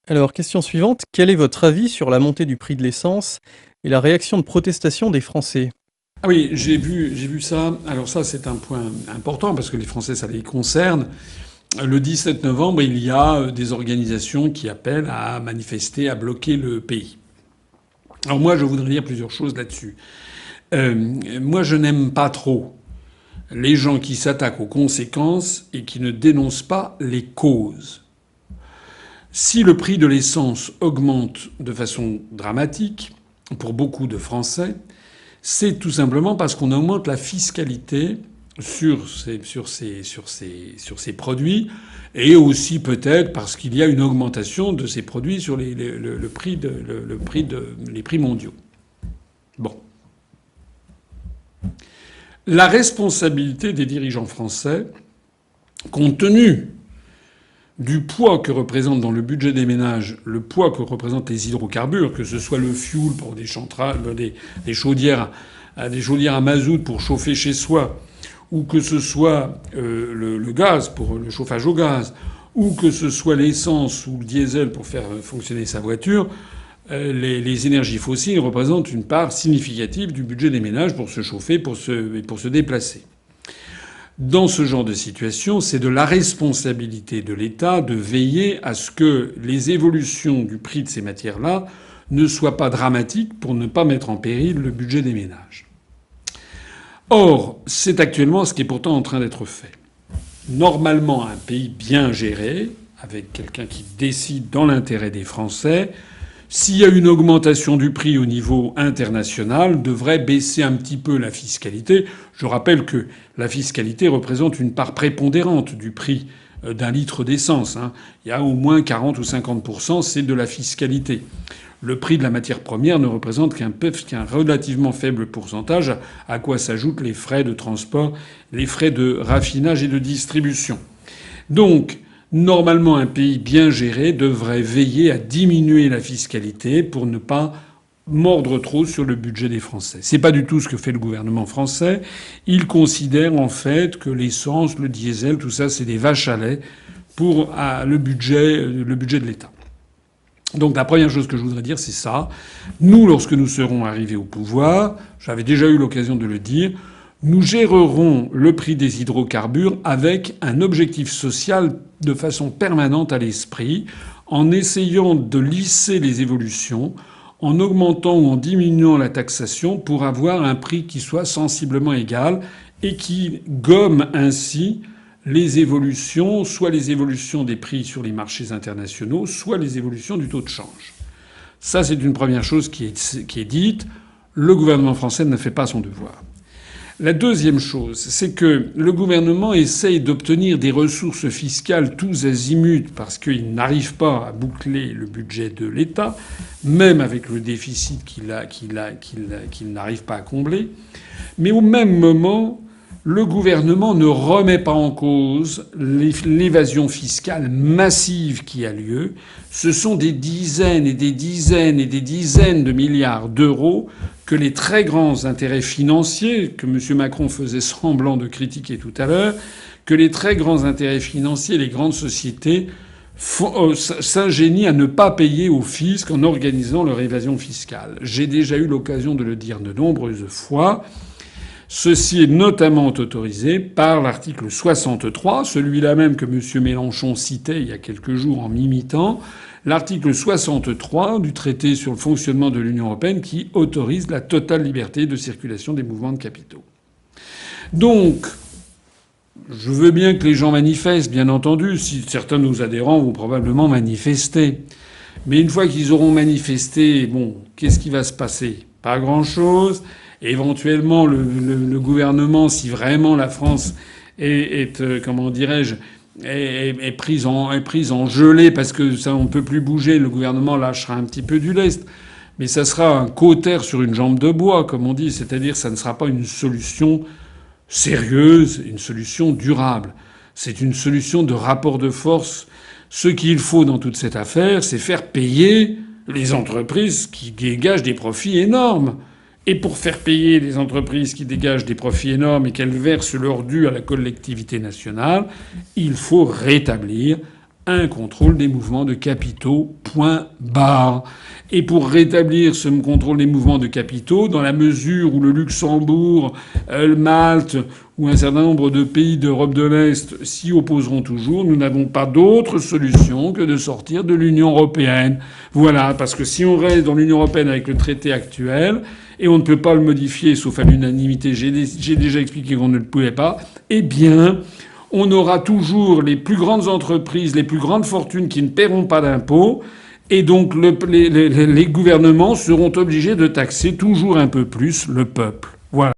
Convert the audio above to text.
Alors, question suivante, quel est votre avis sur la montée du prix de l'essence et la réaction de protestation des Français? Ah oui, j'ai vu ça. Alors ça, c'est un point important parce que les Français, ça les concerne. Le 17 novembre, il y a des organisations qui appellent à manifester, à bloquer le pays. Alors moi, je voudrais dire plusieurs choses là-dessus. Moi, je n'aime pas trop les gens qui s'attaquent aux conséquences et qui ne dénoncent pas les causes. Si le prix de l'essence augmente de façon dramatique pour beaucoup de Français, c'est tout simplement parce qu'on augmente la fiscalité sur ces produits et aussi peut-être parce qu'il y a une augmentation de ces produits sur les prix mondiaux. Bon. La responsabilité des dirigeants français, compte tenu du poids que représente dans le budget des ménages, le poids que représentent les hydrocarbures, que ce soit le fuel pour des centrales, des chaudières, des chaudières à mazout pour chauffer chez soi, ou que ce soit le gaz pour le chauffage au gaz, ou que ce soit l'essence ou le diesel pour faire fonctionner sa voiture, les énergies fossiles représentent une part significative du budget des ménages pour se chauffer, et pour se déplacer. Dans ce genre de situation, c'est de la responsabilité de l'État de veiller à ce que les évolutions du prix de ces matières-là ne soient pas dramatiques pour ne pas mettre en péril le budget des ménages. Or, c'est actuellement ce qui est pourtant en train d'être fait. Normalement, un pays bien géré, avec quelqu'un qui décide dans l'intérêt des Français, s'il y a une augmentation du prix au niveau international, devrait baisser un petit peu la fiscalité. Je rappelle que la fiscalité représente une part prépondérante du prix d'un litre d'essence. Il y a au moins 40 ou 50%, c'est de la fiscalité. Le prix de la matière première ne représente qu'un relativement faible pourcentage, à quoi s'ajoutent les frais de transport, les frais de raffinage et de distribution. Donc, normalement, un pays bien géré devrait veiller à diminuer la fiscalité pour ne pas mordre trop sur le budget des Français. C'est pas du tout ce que fait le gouvernement français. Il considère en fait que l'essence, le diesel, tout ça, c'est des vaches à lait pour le budget de l'État. Donc la première chose que je voudrais dire, c'est ça. Nous, lorsque nous serons arrivés au pouvoir, j'avais déjà eu l'occasion de le dire, nous gérerons le prix des hydrocarbures avec un objectif social de façon permanente à l'esprit, en essayant de lisser les évolutions, en augmentant ou en diminuant la taxation pour avoir un prix qui soit sensiblement égal et qui gomme ainsi les évolutions, soit les évolutions des prix sur les marchés internationaux, soit les évolutions du taux de change. Ça, c'est une première chose qui est dite. Le gouvernement français ne fait pas son devoir. La deuxième chose, c'est que le gouvernement essaye d'obtenir des ressources fiscales tous azimuts parce qu'il n'arrive pas à boucler le budget de l'État, même avec le déficit qu'il n'arrive pas à combler. Mais au même moment, le gouvernement ne remet pas en cause l'évasion fiscale massive qui a lieu. Ce sont des dizaines et des dizaines et des dizaines de milliards d'euros que les très grands intérêts financiers, que M. Macron faisait semblant de critiquer tout à l'heure, que les très grands intérêts financiers, les grandes sociétés s'ingénient à ne pas payer au fisc en organisant leur évasion fiscale. J'ai déjà eu l'occasion de le dire de nombreuses fois. Ceci est notamment autorisé par l'article 63, celui-là même que M. Mélenchon citait il y a quelques jours en m'imitant, l'article 63 du traité sur le fonctionnement de l'Union européenne qui autorise la totale liberté de circulation des mouvements de capitaux. Donc, je veux bien que les gens manifestent, bien entendu. Si certains de nos adhérents vont probablement manifester. Mais une fois qu'ils auront manifesté, bon, qu'est-ce qui va se passer? Pas grand-chose. Éventuellement, le gouvernement, si vraiment la France comment dirais-je, est prise en gelée parce que ça on peut plus bouger, le gouvernement lâchera un petit peu du lest. Mais ça sera un cautère sur une jambe de bois, comme on dit. C'est-à-dire, ça ne sera pas une solution sérieuse, une solution durable. C'est une solution de rapport de force. Ce qu'il faut dans toute cette affaire, c'est faire payer les entreprises qui dégagent des profits énormes. Et pour faire payer les entreprises qui dégagent des profits énormes et qu'elles versent leur dû à la collectivité nationale, il faut rétablir un contrôle des mouvements de capitaux, point barre. Et pour rétablir ce contrôle des mouvements de capitaux, dans la mesure où le Luxembourg, Malte ou un certain nombre de pays d'Europe de l'Est s'y opposeront toujours, nous n'avons pas d'autre solution que de sortir de l'Union européenne. Voilà, parce que si on reste dans l'Union européenne avec le traité actuel, et on ne peut pas le modifier sauf à l'unanimité, j'ai déjà expliqué qu'on ne le pouvait pas, eh bien, on aura toujours les plus grandes entreprises, les plus grandes fortunes qui ne paieront pas d'impôts. Et donc les gouvernements seront obligés de taxer toujours un peu plus le peuple. Voilà.